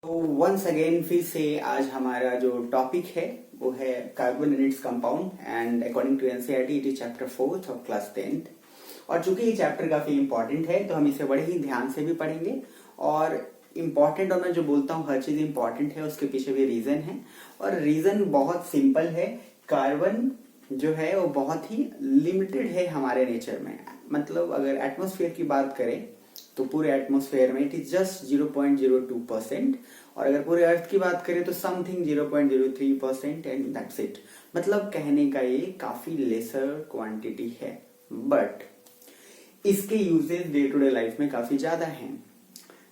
तो once again फिर से आज हमारा जो टॉपिक है वो है carbon and its compound and according to NCERT it is chapter 4th of class 10th। और चूंकि ये चैप्टर काफी इंपॉर्टेंट है तो हम इसे बड़े ही ध्यान से भी पढ़ेंगे। और इम्पॉर्टेंट, और मैं जो बोलता हूँ हर चीज इंपॉर्टेंट है उसके पीछे भी रीजन है, और रीजन बहुत सिंपल है। कार्बन जो है वो बहुत ही लिमिटेड है हमारे नेचर में। मतलब अगर एटमॉस्फेयर की बात करें तो पूरे एटमॉस्फेयर में इट इज जस्ट 0.02%, और अगर पूरे अर्थ की बात करें तो समथिंग 0.03% एंड दैट्स इट। मतलब कहने का ये काफी लेसर क्वांटिटी है, बट इसके uses day to day life में काफी ज्यादा हैं।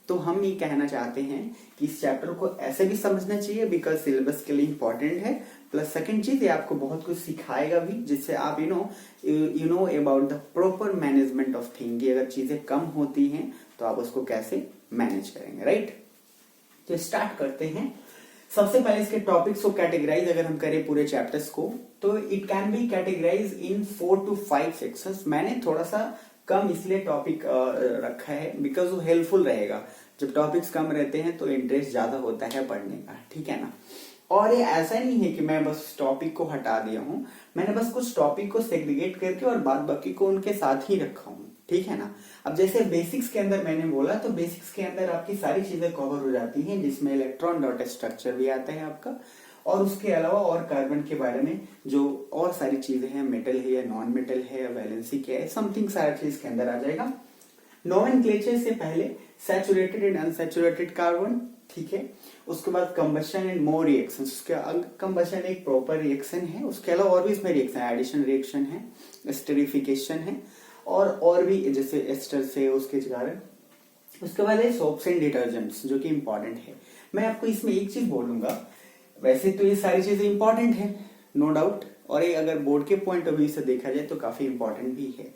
तो हम ये कहना चाहते हैं कि इस चैप्टर को ऐसे भी समझना चाहिए बिकॉज सिलेबस के लिए इंपॉर्टेंट है। प्लस सेकंड चीज, ये आपको बहुत कुछ सिखाएगा भी, जिससे आप you know about the proper management of thing. अगर चीजें कम होती हैं तो आप उसको कैसे मैनेज करेंगे, राइट। तो स्टार्ट करते हैं। सबसे पहले इसके टॉपिक्स को कैटेगराइज अगर हम करें पूरे चैप्टर्स को, तो it can be categorise in 4 to 5 sections. मैंने थोड़ा सा कम इसलिए टॉपिक रखा है बिकॉज वो हेल्पफुल रहेगा। जब टॉपिक्स कम रहते हैं तो इंटरेस्ट ज्यादा होता है पढ़ने का, ठीक है ना। और ये ऐसा नहीं है कि मैं बस टॉपिक को हटा दिया हूं, मैंने बस कुछ टॉपिक को सेग्रीगेट करके और बाद बाकी को उनके साथ ही रखा हूं, ठीक है ना। अब जैसे बेसिक्स के अंदर मैंने बोला, तो बेसिक्स के अंदर आपकी सारी चीजें कवर हो जाती हैं, जिसमें इलेक्ट्रॉन डॉट स्ट्रक्चर भी आता है आपका, और उसके अलावा और कार्बन के बारे में जो और सारी चीजें हैं, मेटल है या नॉन मेटल है या वैलेंसी क्या है, समथिंग सारा चीज के अंदर आ जाएगा। नोमेनक्लेचर से पहले सैचुरेटेड एंड अनसैचुरेटेड कार्बन, ठीक है। उसके बाद कंबशन एंड मोर रिएक्शन। उसके कंबशन एक प्रॉपर रिएक्शन है, उसके अलावा और भी इसमें रिएक्शन, एडिशन रिएक्शन है, स्टेरिफिकेशन है, और भी जैसे एस्टर से उसके कारण। उसके बाद है सोप्स एंड डिटर्जेंट्स जो कि इंपॉर्टेंट है। मैं आपको इसमें एक चीज बोलूंगा, वैसे तो ये सारी चीजें इंपॉर्टेंट है नो डाउट, और ये अगर बोर्ड के पॉइंट ऑफ व्यू से देखा जाए तो काफी इंपॉर्टेंट भी है।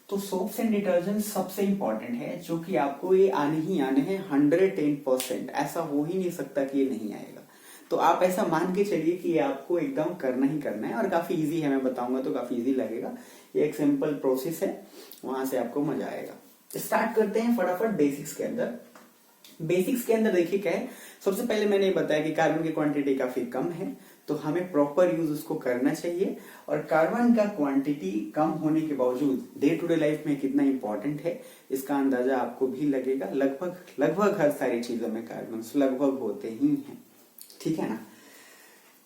तो सोप्स एंड डिटर्जेंट सबसे इंपॉर्टेंट है, जो कि आपको ये आने ही आने हैं 110%। ऐसा हो ही नहीं सकता कि ये नहीं आएगा। तो आप ऐसा मान के चलिए कि ये आपको एकदम करना ही करना है, और काफी इजी है। मैं बताऊंगा तो काफी इजी लगेगा। ये एक सिंपल प्रोसेस है, वहां से आपको मजा आएगा। स्टार्ट करते हैं फटाफट बेसिक्स के अंदर। बेसिक्स के अंदर देखिए क्या है। सबसे पहले मैंने बताया कि कार्बन की क्वांटिटी काफी कम है, तो हमें प्रॉपर यूज उसको करना चाहिए। और कार्बन का क्वांटिटी कम होने के बावजूद डे टू डे लाइफ में कितना इंपॉर्टेंट है इसका अंदाजा आपको भी लगेगा। लगभग हर सारी चीजों में कार्बन लगभग होते ही हैं, ठीक है ना।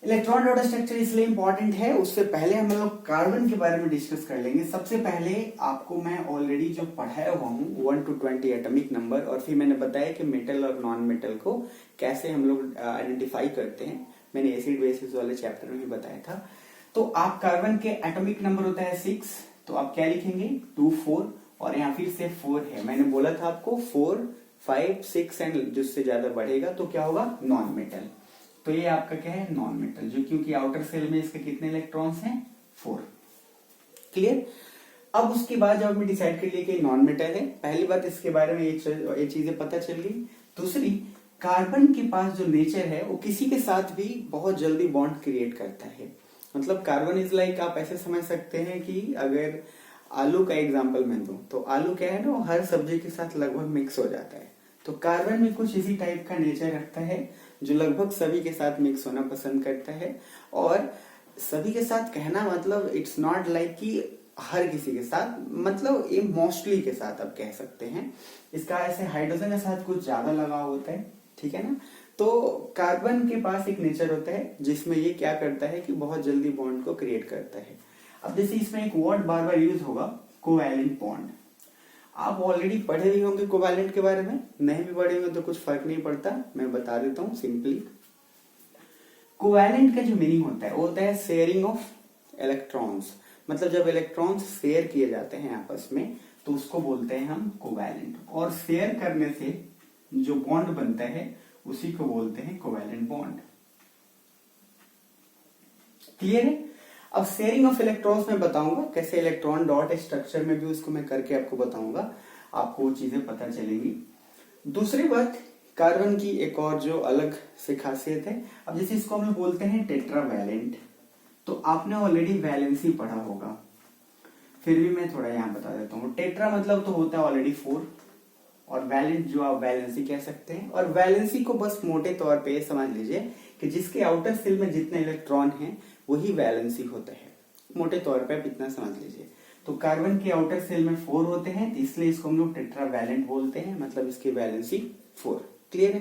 इलेक्ट्रॉन डॉट स्ट्रक्चर इसलिए इंपॉर्टेंट है, उससे पहले हम लोग कार्बन के बारे में डिस्कस कर लेंगे। सबसे पहले आपको मैं ऑलरेडी जो पढ़ाया हुआ हूँ 1 to 20 एटॉमिक नंबर, और फिर मैंने बताया कि मेटल और नॉन मेटल को कैसे हम लोग आइडेंटिफाई करते हैं। मैंने एसिड बेसिस वाले चैप्टर में भी बताया था। तो आप कार्बन के एटॉमिक नंबर होता है 6, तो आप क्या लिखेंगे 2 4, और यहाँ फिर से 4 है। मैंने बोला था आपको 4 5 6 एंड जिससे ज्यादा बढ़ेगा तो क्या होगा नॉन मेटल। तो ये आपका क्या है नॉन मेटल, जो क्योंकि आउटर सेल में इसके कितने इलेक्ट्रॉन्स हैं 4। क्लियर। अब उसके बाद जब हमने डिसाइड कर लिया कि नॉन मेटल है, पहली बात इसके बारे में ये चीजें पता चल गई। दूसरी, कार्बन के पास जो नेचर है वो किसी के साथ भी बहुत जल्दी बॉन्ड क्रिएट करता है। मतलब कार्बन इज लाइक, आप ऐसे समझ सकते हैं कि अगर आलू का एग्जाम्पल मैं दूं तो आलू क्या है ना, वो हर सब्जी के साथ लगभग मिक्स हो जाता है। तो कार्बन भी कुछ इसी टाइप का नेचर रखता है, जो लगभग सभी के साथ मिक्स होना पसंद करता है। और सभी के साथ कहना मतलब इट्स नॉट लाइक कि हर किसी के साथ, मतलब ये मोस्टली के साथ आप कह सकते हैं। इसका ऐसे हाइड्रोजन के साथ कुछ ज्यादा लगाव होता है, ठीक है ना। तो कार्बन के पास एक नेचर होता है जिसमें ये क्या करता है कि बहुत जल्दी बॉन्ड को क्रिएट करता है। अब जैसे इसमें एक वर्ड बार बार यूज होगा कोवैलेंट बॉन्ड। आप ऑलरेडी पढ़े भी होंगे कोवैलेंट के बारे में, नहीं भी पढ़े होंगे तो कुछ फर्क नहीं पड़ता, मैं बता देता हूँ सिंपली। कोवैलेंट का जो मीनिंग होता है वो होता है शेयरिंग ऑफ इलेक्ट्रॉन्स। मतलब जब इलेक्ट्रॉन्स शेयर किए जाते हैं आपस में तो उसको बोलते हैं हम कोवैलेंट, और शेयर करने से जो बॉन्ड बनता है उसी को बोलते हैं कोवैलेंट बॉन्ड। क्लियर है। अब शेयरिंग ऑफ इलेक्ट्रॉन्स में बताऊंगा कैसे, इलेक्ट्रॉन डॉट स्ट्रक्चर में भी उसको मैं करके आपको बताऊंगा, आपको वो चीजें पता चलेंगी। दूसरी बात, कार्बन की एक और जो अलग से खासियत है, अब जैसे इसको हम लोग बोलते हैं टेट्रावैलेंट। तो आपने ऑलरेडी वैलेंसी पढ़ा होगा, फिर भी मैं थोड़ा यहां बता देता हूँ। टेट्रा मतलब तो होता है ऑलरेडी 4, और वैलेंट जो आप वैलेंसी कह सकते हैं। और वैलेंसी को बस मोटे तौर पे समझ लीजिए कि जिसके आउटर सेल में जितने इलेक्ट्रॉन हैं वही वैलेंसी होता है। मोटे तौर पे आप इतना समझ लीजिए। तो कार्बन के आउटर सेल में 4 होते हैं, तो इसलिए इसको हम लोग टेट्रावैलेंट बोलते हैं, मतलब इसकी वैलेंसी 4। क्लियर है?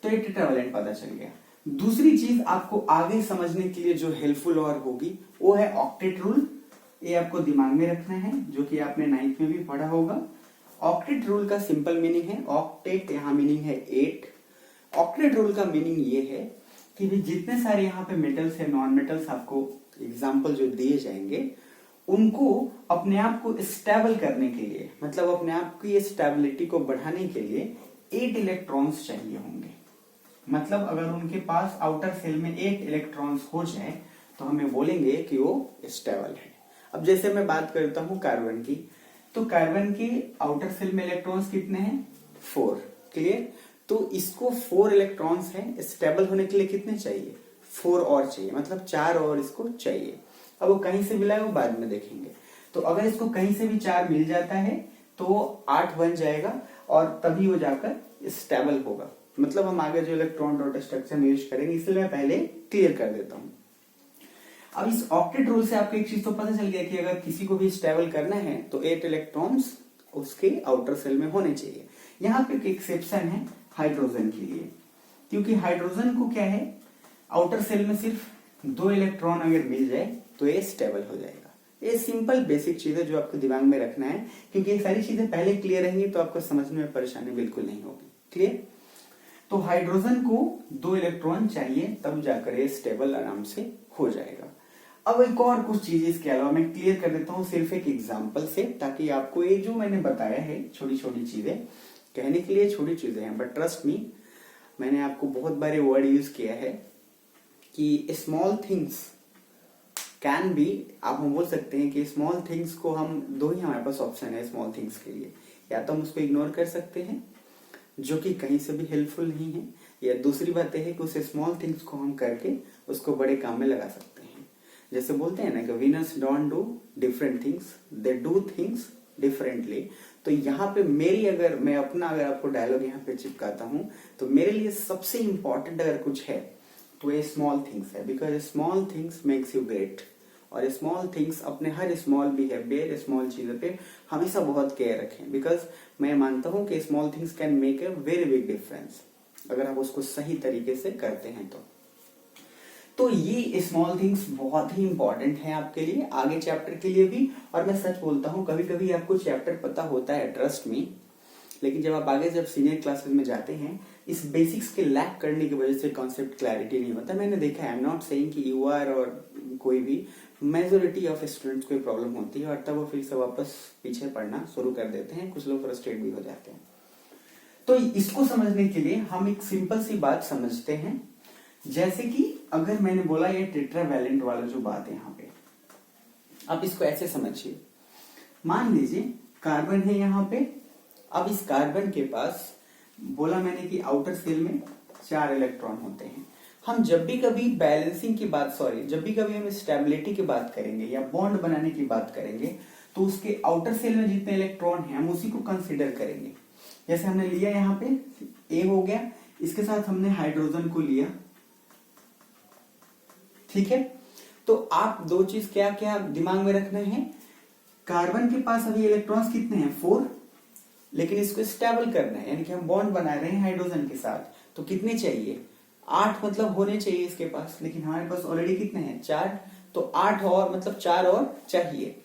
तो ये टेट्रावैलेंट पता चल गया। दूसरी चीज आपको आगे समझने के लिए जो हेल्पफुल और होगी वो है ऑक्टेट रूल। ये आपको दिमाग में रखना है, जो कि आपने 9th में भी पढ़ा होगा। ऑक्टेट रूल का सिंपल मीनिंग है, ऑक्टेट यहाँ मीनिंग है 8। ऑक्टेट रूल का मीनिंग ये है कि भी जितने सारे यहाँ पे मेटल्स है, नॉन मेटल्स आपको एग्जाम्पल जो दिए जाएंगे, उनको अपने आप को स्टेबल करने के लिए, मतलब अपने आप की स्टेबिलिटी को बढ़ाने के लिए 8 इलेक्ट्रॉन्स चाहिए होंगे। मतलब अगर उनके पास आउटर सेल में 8 इलेक्ट्रॉन्स हो जाए तो हमें बोलेंगे कि वो स्टेबल है। अब जैसे मैं बात करता हूं कार्बन की, तो कार्बन के आउटर सेल में इलेक्ट्रॉन्स कितने हैं? 4। क्लियर? तो इसको 4 इलेक्ट्रॉन्स हैं, स्टेबल होने के लिए कितने चाहिए? 4 और चाहिए, मतलब 4 और इसको चाहिए। अब वो कहीं से मिला है वो बाद में देखेंगे। तो अगर इसको कहीं से भी 4 मिल जाता है तो 8 बन जाएगा और तभी वो जाकर स्टेबल होगा। मतलब हम आगे जो इलेक्ट्रॉन डॉट स्ट्रक्चर में यूज करेंगे, इसलिए मैं पहले क्लियर कर देता हूं। अब इस ऑक्टेट रूल से आपको एक चीज तो पता चल गया कि अगर किसी को भी स्टेबल करना है तो 8 इलेक्ट्रॉन्स उसके आउटर सेल में होने चाहिए। यहाँ पे एक एक्सेप्शन है हाइड्रोजन के लिए, क्योंकि हाइड्रोजन को क्या है, आउटर सेल में सिर्फ 2 इलेक्ट्रॉन अगर मिल जाए तो ये स्टेबल हो जाएगा। ये सिंपल बेसिक चीज है जो आपको दिमाग में रखना है, क्योंकि ये सारी चीजें पहले क्लियर रहेंगी तो आपको समझने में परेशानी बिल्कुल नहीं होगी। क्लियर? तो हाइड्रोजन को 2 इलेक्ट्रॉन चाहिए, तब जाकर ये स्टेबल आराम से हो जाएगा। अब एक और कुछ चीजें इसके अलावा मैं क्लियर कर देता हूं सिर्फ एक एग्जांपल से, ताकि आपको ये जो मैंने बताया है छोटी छोटी चीजें, कहने के लिए छोटी चीजें हैं बट ट्रस्ट मी, मैंने आपको बहुत बारे वर्ड यूज किया है कि स्मॉल थिंग्स कैन बी, आप हम बोल सकते हैं कि स्मॉल थिंग्स को हम 2 ही हमारे पास ऑप्शन है स्मॉल थिंग्स के लिए, या तो हम उसको इग्नोर कर सकते हैं जो कि कहीं से भी हेल्पफुल नहीं है, या दूसरी बात है कि उस स्मॉल थिंग्स को हम करके उसको बड़े काम में लगा सकते हैं। जैसे बोलते हैं ना कि winners don't do different things, they do things differently. तो यहाँ पे मेरी, अगर मैं अपना अगर आपको डायलॉग यहाँ पे चिपकाता हूँ, तो मेरे लिए सबसे इंपॉर्टेंट अगर कुछ है तो ये स्मॉल थिंग्स है, because small things makes you great. और स्मॉल थिंग्स अपने हर स्मॉल बिहेवियर, स्मॉल चीजों पे हमेशा बहुत केयर रखें, बिकॉज मैं मानता हूं कि small things can make a very big difference अगर आप उसको सही तरीके से करते हैं तो ये स्मॉल थिंग्स बहुत ही इंपॉर्टेंट है आपके लिए, आगे चैप्टर के लिए भी। और मैं सच बोलता हूं, कभी कभी आपको चैप्टर पता होता है, ट्रस्ट मी, लेकिन जब आप आगे जब सीनियर क्लासेस में जाते हैं, इस बेसिक्स के लैक करने की वजह से कॉन्सेप्ट क्लैरिटी नहीं होता। मैंने देखा है, आई एम नॉट सेइंग कि यू आर और कोई भी, मेजोरिटी ऑफ स्टूडेंट्स को प्रॉब्लम होती है और तब वो फिर से वापस पीछे पढ़ना शुरू कर देते हैं, कुछ लोग फ्रस्ट्रेट भी हो जाते हैं। तो इसको समझने के लिए हम एक सिंपल सी बात समझते हैं, जैसे कि अगर मैंने बोला ये टेट्रावैलेंट वाला जो बात है यहाँ पे, आप इसको ऐसे समझिए। मान लीजिए कार्बन है यहाँ पे, अब इस कार्बन के पास बोला मैंने कि आउटर सेल में 4 इलेक्ट्रॉन होते हैं। हम जब भी कभी बैलेंसिंग की बात, जब भी कभी हम स्टेबिलिटी की बात करेंगे या बॉन्ड बनाने की बात करेंगे, तो उसके आउटर सेल में जितने इलेक्ट्रॉन हैं हम उसी को कंसीडर करेंगे। जैसे हमने लिया यहाँ पे ए हो गया, इसके साथ हमने हाइड्रोजन को लिया, ठीक है। तो आप 2 चीज क्या क्या दिमाग में रखना है, कार्बन के पास अभी इलेक्ट्रॉन्स कितने हैं? 4, लेकिन इसको स्टेबल करना है, यानी कि हम बॉन्ड बना रहे हैं हाइड्रोजन के साथ, तो कितने चाहिए? 8 मतलब होने चाहिए इसके पास, लेकिन हमारे पास ऑलरेडी कितने हैं? 4, तो 8 और मतलब 4 और चाहिए।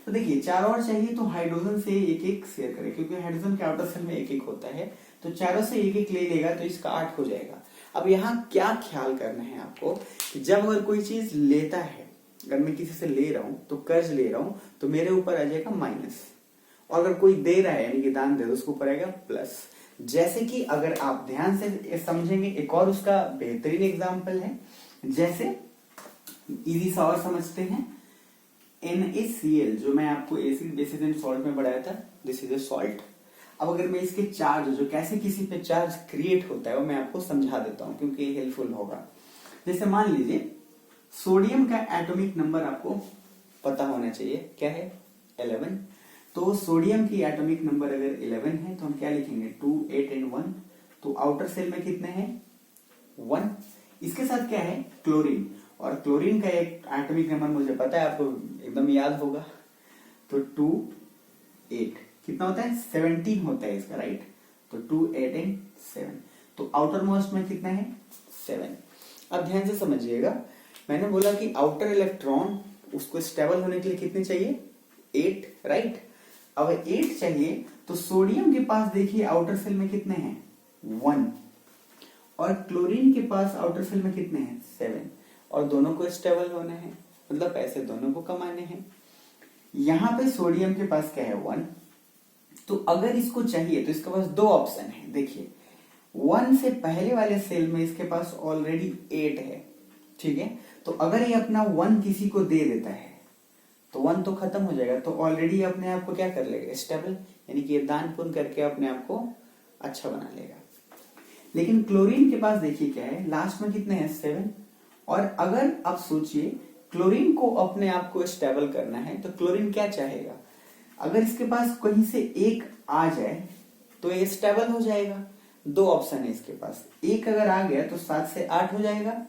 तो देखिए 4 और चाहिए तो हाइड्रोजन से एक एक शेयर करें, क्योंकि हाइड्रोजन के आउटर सेल में एक एक होता है, तो चारों से एक एक ले लेगा तो इसका 8 हो जाएगा। अब यहाँ क्या ख्याल करना है आपको कि जब अगर कोई चीज लेता है, अगर मैं किसी से ले रहा हूं तो कर्ज ले रहा हूं, तो मेरे ऊपर आ जाएगा माइनस, और अगर कोई दे रहा है यानी कि दान दे रहा है, उसके ऊपर आएगा प्लस। जैसे कि अगर आप ध्यान से समझेंगे, एक और उसका बेहतरीन एग्जांपल है, जैसे इजी सा और समझते हैं, NaCl जो मैं आपको एसिड बेसिस एंड सॉल्ट में पढ़ाया था, दिस इज ए सॉल्ट। अब अगर मैं इसके चार्ज, जो कैसे किसी पे चार्ज क्रिएट होता है, वो मैं आपको समझा देता हूं क्योंकि ये हेल्पफुल होगा। जैसे मान लीजिए सोडियम का एटॉमिक नंबर आपको पता होना चाहिए, क्या है? 11। तो सोडियम की एटॉमिक नंबर अगर 11 है तो हम क्या लिखेंगे 2, 8 एंड 1। तो आउटर सेल में कितने हैं 1। इसके साथ क्या है क्लोरीन, और क्लोरीन का एक एटॉमिक नंबर मुझे पता है, आपको एकदम याद होगा। तो 2, 8 कितना होता है 17 होता है इसका, राइट। तो 2, 8 एंड 7। तो आउटर मोस्ट में कितना है 7। अब ध्यान से समझिएगा, मैंने बोला कि आउटर इलेक्ट्रॉन उसको स्टेबल होने के लिए कितने चाहिए 8, राइट। अब 8 चाहिए तो सोडियम के पास देखिए आउटर सेल में कितने हैं 1, और क्लोरीन के पास आउटर सेल में कितने हैं 7, और दोनों को स्टेबल होना है, मतलब पैसे दोनों को कमाने हैं। यहां पे सोडियम के पास क्या है 1, तो अगर इसको चाहिए तो इसके पास दो ऑप्शन है। देखिए 1 से पहले वाले सेल में इसके पास ऑलरेडी 8 है, ठीक है। तो अगर ये अपना 1 किसी को दे देता है तो 1 तो खत्म हो जाएगा, तो ऑलरेडी अपने आप को क्या कर लेगा स्टेबल, यानी कि ये दान पुण्य करके अपने आप को अच्छा बना लेगा। लेकिन क्लोरीन के पास देखिए क्या है, लास्ट में कितने हैं 7, और अगर आप सोचिए क्लोरीन को अपने आप को स्टेबल करना है तो क्लोरीन क्या चाहेगा, अगर इसके पास कहीं से एक आ जाए तो ये स्टेबल हो जाएगा। दो ऑप्शन है इसके पास, एक अगर आ गया तो 7 से 8 हो जाएगा,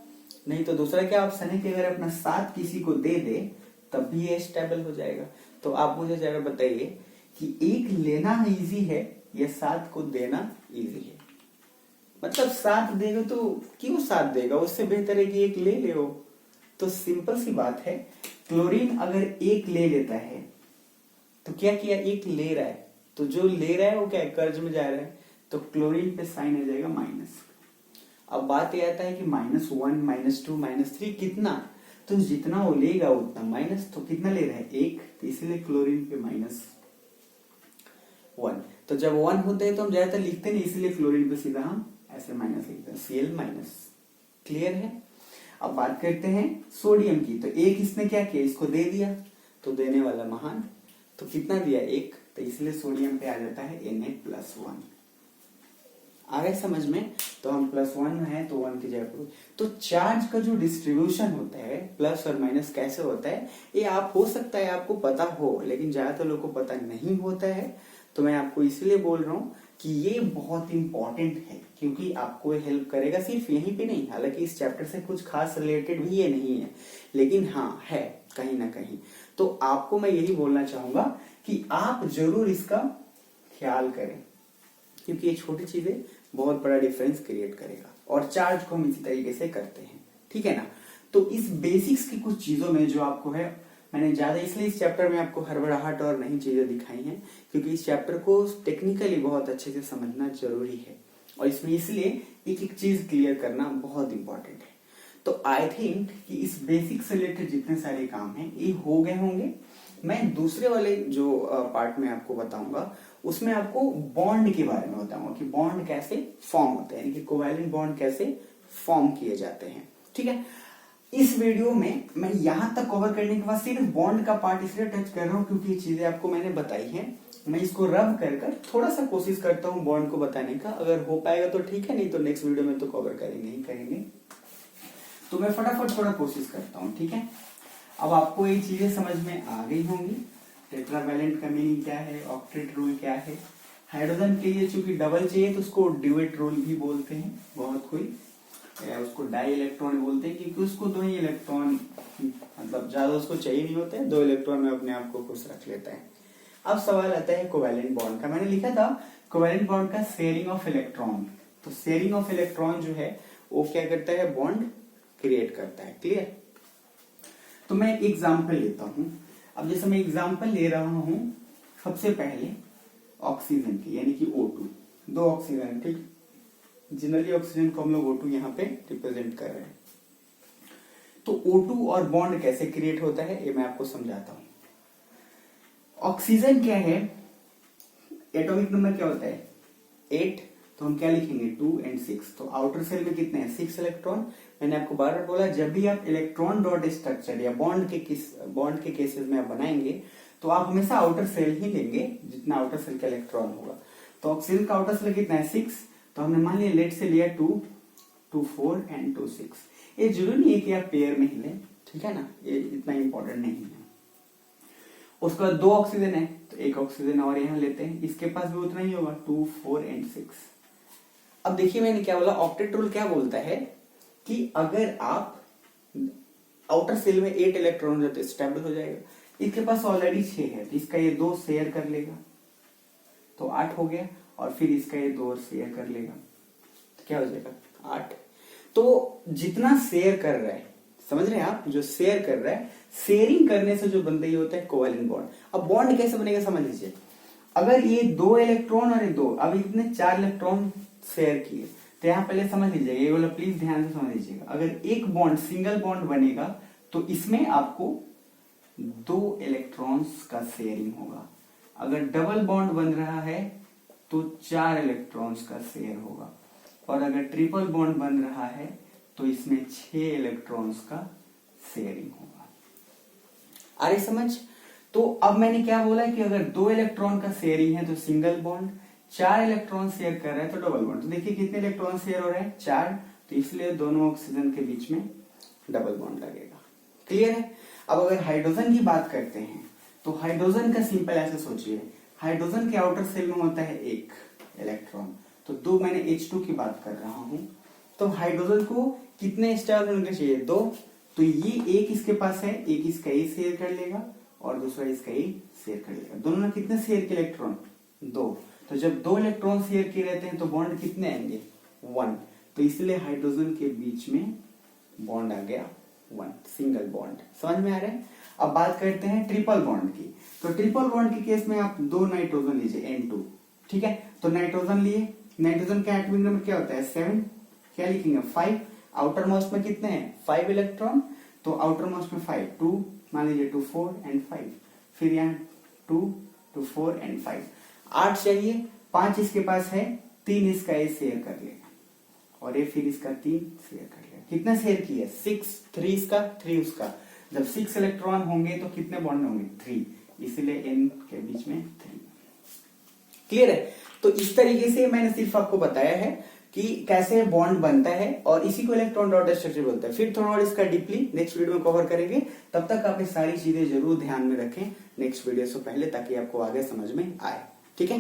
नहीं तो दूसरा क्या ऑप्शन है कि अगर अपना 7 किसी को दे दे तब भी ये स्टेबल हो जाएगा। तो आप मुझे जरा बताइए कि एक लेना इजी है या 7 को देना इजी है। मतलब 7 देगा तो क्यों 7 देगा, उससे बेहतर है कि एक ले ले। तो सिंपल सी बात है, क्लोरीन अगर एक ले लेता है तो क्या किया, एक ले रहा है, तो जो ले रहा है वो क्या है कर्ज में जा रहा है, तो क्लोरीन पे साइन आ जाएगा माइनस। अब बात यह आता है कि -1, -2, -3 कितना, तो जितना वो लेगा उतना माइनस, तो कितना ले रहा है 1, तो इसलिए क्लोरीन पे -1। तो जब 1 होते हैं तो हम ज्यादातर लिखते नहीं, इसलिए क्लोरीन पे सीधा हम ऐसे माइनस लिखते हैं, Cl-। क्लियर है। अब बात करते हैं सोडियम की, तो एक इसने क्या किया इसको दे दिया, तो देने वाला महान, तो कितना दिया 1, तो इसलिए सोडियम पे आ जाता है Na+1। आ गए समझ में। तो हम +1 है तो 1 की जगह। तो चार्ज का जो डिस्ट्रीब्यूशन होता है प्लस और माइनस कैसे होता है, ये आप हो सकता है आपको पता हो, लेकिन ज्यादातर लोगों को पता नहीं होता है। तो मैं आपको इसलिए बोल रहा हूँ कि ये बहुत इंपॉर्टेंट है, क्योंकि आपको हेल्प करेगा सिर्फ यहीं पे नहीं, हालांकि इस चैप्टर से कुछ खास रिलेटेड भी ये नहीं है, लेकिन हाँ है कहीं ना कहीं। तो आपको मैं यही बोलना चाहूंगा कि आप जरूर इसका ख्याल करें, क्योंकि ये छोटी चीजें बहुत बड़ा डिफरेंस क्रिएट करेगा, और चार्ज को हम इसी तरीके से करते हैं, ठीक है ना। तो इस बेसिक्स की कुछ चीजों में जो आपको है, मैंने ज्यादा इसलिए इस चैप्टर में आपको हड़बड़ाहट और नई चीजें दिखाई हैं, क्योंकि इस चैप्टर को टेक्निकली बहुत अच्छे से समझना जरूरी है, और इसमें इसलिए एक एक चीज क्लियर करना बहुत इंपॉर्टेंट है। तो आई थिंक कि इस बेसिक से रिलेटेड जितने सारे काम हैं ये हो गए होंगे। मैं दूसरे वाले जो पार्ट में आपको बताऊंगा उसमें आपको बॉन्ड के बारे में बताऊंगा कि बॉन्ड कैसे फॉर्म होते हैं, यानी कि कोवैलेंट बॉन्ड कैसे फॉर्म किए जाते हैं, ठीक है। इस वीडियो में मैं यहां तक कवर करने के बाद सिर्फ बॉन्ड का पार्ट इसलिए टच कर रहा हूं क्योंकि ये चीजें आपको मैंने बताई हैं। मैं इसको रब कर थोड़ा सा कोशिश करता हूं बॉन्ड को बताने का, अगर हो पाएगा तो ठीक है, नहीं तो नेक्स्ट वीडियो में तो कवर करेंगे ही करेंगे। तो मैं फटाफट थोड़ा कोशिश करता हूं, ठीक है। अब आपको ये चीजें समझ में आ गई होंगी, टेट्रावैलेंट का मीनिंग क्या है, ऑक्टेट रूल क्या है। हाइड्रोजन के लिए चूंकि डबल चाहिए तो उसको ड्यूएट रूल भी बोलते हैं, बहुत कोई उसको डाई इलेक्ट्रॉन बोलते हैं, क्योंकि उसको 2 ही इलेक्ट्रॉन, मतलब ज्यादा उसको चाहिए नहीं होता है, 2 इलेक्ट्रॉन में अपने आप को खुश रख लेता है। अब सवाल आता है कोवैलेंट बॉन्ड का। मैंने लिखा था कोवैलेंट बॉन्ड का शेयरिंग ऑफ इलेक्ट्रॉन। तो शेयरिंग ऑफ इलेक्ट्रॉन जो है वो क्या करता है, बॉन्ड क्रिएट करता है। क्लियर। तो मैं एग्जाम्पल लेता हूं। अब जैसे मैं एग्जाम्पल ले रहा हूं सबसे पहले ऑक्सीजन की, यानी कि O2, 2 ऑक्सीजन, ठीक। जनरली ऑक्सीजन को हम लोग O2 यहाँ पे रिप्रेजेंट कर रहे हैं। तो O2 और बॉन्ड कैसे क्रिएट होता है ये मैं आपको समझाता हूं। ऑक्सीजन क्या है, एटॉमिक नंबर क्या होता है 8, तो हम क्या लिखेंगे 2 और 6। तो आउटर सेल में कितने हैं 6 इलेक्ट्रॉन। मैंने आपको बार बार बोला जब भी आप इलेक्ट्रॉन डॉट स्ट्रक्चर या बॉन्ड के केसेस में आप बनाएंगे तो आप हमेशा आउटर सेल ही लेंगे जितना आउटर सेल का इलेक्ट्रॉन होगा। तो ऑक्सीजन का आउटर सेल कितना है 6, तो हमने मान लिया लेट से लिया 2, 2, 4 एंड 2, 6। ये जरूरी नहीं है कि आप पेयर में ही लें, ठीक है ना, ये इतना इंपॉर्टेंट नहीं है। उसके बाद 2 ऑक्सीजन है, तो तो एक ऑक्सीजन और यहाँ लेते हैं, इसके पास भी उतना ही होगा 2, 4 एंड 6। अब देखिए मैंने क्या बोला, ऑक्टेट रूल क्या बोलता है कि अगर आप आउटर सेल में 8 इलेक्ट्रॉन रहते स्टेबल हो जाएगा। इसके पास ऑलरेडी 6 है, तो इसका ये 2 शेयर कर लेगा तो 8 हो गया, और फिर इसका ये 2 और शेयर कर लेगा तो क्या हो जाएगा 8। तो जितना शेयर कर रहा है, समझ रहे हैं आप, जो शेयर कर रहा है, शेयरिंग करने से जो बनता है होता है कोवेलेंट बॉन्ड। अब बॉन्ड कैसे बनेगा समझ लीजिए, अगर ये 2 इलेक्ट्रॉन और ये 2, अब इतने 4 इलेक्ट्रॉन शेयर किए, तो यहाँ पहले समझ लीजिएगा, ये वाला प्लीज ध्यान से समझ लीजिएगा। अगर एक बॉन्ड सिंगल बॉन्ड बनेगा तो इसमें आपको 2 इलेक्ट्रॉन्स का शेयरिंग होगा। अगर डबल बॉन्ड बन रहा है तो 4 इलेक्ट्रॉन्स का शेयर होगा, और अगर ट्रिपल बॉन्ड बन रहा है तो इसमें 6 इलेक्ट्रॉन्स का शेयरिंग होगा। आ रही समझ? तो अब मैंने क्या बोला कि अगर 2 इलेक्ट्रॉन का शेयरिंग है तो सिंगल बॉन्ड, 4 इलेक्ट्रॉन शेयर कर रहा है तो डबल बॉन्ड। तो देखिए कितने इलेक्ट्रॉन शेयर हो रहे हैं 4, तो इसलिए दोनों ऑक्सीजन के बीच में डबल बॉन्ड लगेगा। क्लियर है? अब अगर हाइड्रोजन की बात करते हैं तो हाइड्रोजन का सिंपल ऐसे सोचिए, हाइड्रोजन के आउटर सेल में होता है 1 इलेक्ट्रॉन, तो 2 मैंने H2 की बात कर रहा हूं, तो हाइड्रोजन को कितने स्टार होने चाहिए 2, तो ये एक इसके पास है, एक इसका ही शेयर कर लेगा और दूसरा इसका ही शेयर कर लेगा। दोनों ने कितने शेयर के इलेक्ट्रॉन 2, तो जब 2 इलेक्ट्रॉन शेयर किए रहते हैं तो बॉन्ड कितने आएंगे 1, तो इसलिए हाइड्रोजन के बीच में बॉन्ड आ गया 1, सिंगल बॉन्ड। समझ में आ रहा है? अब बात करते हैं ट्रिपल बॉन्ड की। तो ट्रिपल बॉन्ड के केस में आप 2 नाइट्रोजन लीजिए N2, ठीक है, तो नाइट्रोजन लिए, नाइट्रोजन का एटॉमिक नंबर क्या होता है 7, क्या लिखेंगे 5, आउटर मोस्ट में कितने हैं 5 इलेक्ट्रॉन, तो आउटर मोस्ट में 5, 2 मान लीजिए 2, 4 एंड 5, फिर यहाँ 2, 2, 4 एंड 5, 8 चाहिए, 5 इसके पास है, 3 इसका ये शेयर कर लेगा और ये फिर इसका 3 शेयर कर लेगा। कितना शेयर किया 6, 3 इसका 3 उसका, जब 6 इलेक्ट्रॉन होंगे तो कितने बॉन्ड होंगे 3, इसलिए N के बीच में 3। क्लियर है? तो इस तरीके से मैंने सिर्फ आपको बताया है कि कैसे बॉन्ड बनता है, और इसी को इलेक्ट्रॉन डॉट स्ट्रक्चर बोलते हैं। फिर थोड़ा और इसका डीपली नेक्स्ट वीडियो में कवर करेंगे। तब तक आप ये सारी चीजें जरूर ध्यान में रखें नेक्स्ट वीडियो से पहले, ताकि आपको आगे समझ में आए। ठीक है?